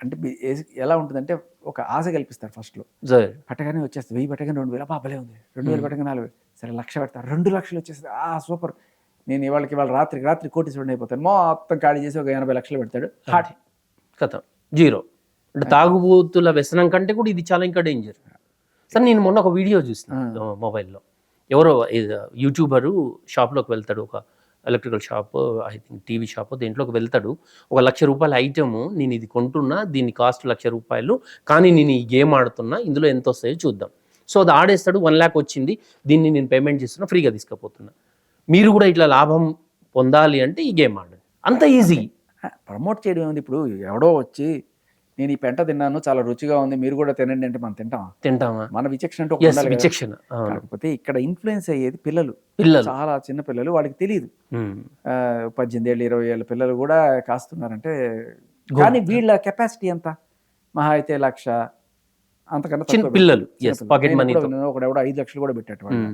అంటే ఎలా ఉంటుందంటే ఒక ఆశ కల్పిస్తారు ఫస్ట్లో. సరే. పట్టగానే వచ్చేస్తుంది. 1000 పట్టగానే 2000 అబ్బా! భలే ఉంది. 2000 పట్టగానే 4000 సరే 1,00,000 పెడతారు. 2,00,000 వచ్చేస్తది. సూపర్. నేను ఇవాళ రాత్రికి రాత్రి కోటీశ్వరుడిని అయిపోతాను. మొత్తం ఖాళీ చేసి ఒక 80,00,000 పెడతాడు. హాట్. కథ జీరో. అంటే తాగుబోతుల వ్యసనం కంటే కూడా ఇది చాలా ఇంకా డేంజర్. సరే, నేను మొన్న ఒక వీడియో చూసిన మొబైల్లో. ఎవరో యూట్యూబరు షాప్లోకి వెళ్తాడు, ఒక electrical shop, I think TV shop, దేంట్లోకి వెళ్తాడు. ఒక ₹1,00,000 ఐటెము, నేను ఇది కొంటున్నా, దీని కాస్ట్ ₹1,00,000, కానీ నేను ఈ గేమ్ ఆడుతున్నా, ఇందులో ఎంత వస్తాయో చూద్దాం. సో అది ఆడేస్తాడు, 1,00,000 వచ్చింది, దీన్ని నేను పేమెంట్ చేస్తున్నా, ఫ్రీగా తీసుకుపోతున్నా. మీరు కూడా ఇట్లా లాభం పొందాలి అంటే ఈ గేమ్ ఆడండి, అంత ఈజీ. ప్రమోట్ చేయడం ఏముంది, ఇప్పుడు ఎవడో వచ్చి నేను ఈ పెంట తిన్నాను చాలా రుచిగా ఉంది మీరు కూడా తినండి అంటే మనం తింటామా? మన విచక్షణ అంటే ఒకటి ఉండాలి కదా. విచక్షణ. కాకపోతే ఇక్కడ ఇన్ఫ్లుయెన్స్ అయ్యేది పిల్లలు, చాలా చిన్న పిల్లలు, వాళ్ళకి తెలియదు. 18 ఏళ్ళు 20 ఏళ్ళ పిల్లలు కూడా కాస్తున్నారంటే, కానీ వీళ్ళ కెపాసిటీ ఎంత? మహా అయితే 1,00,000 అంతకన్నా చిన్న పిల్లలు. ఒకడెవడో 5 లక్షలు కూడా పెట్టేట వాళ్ళు.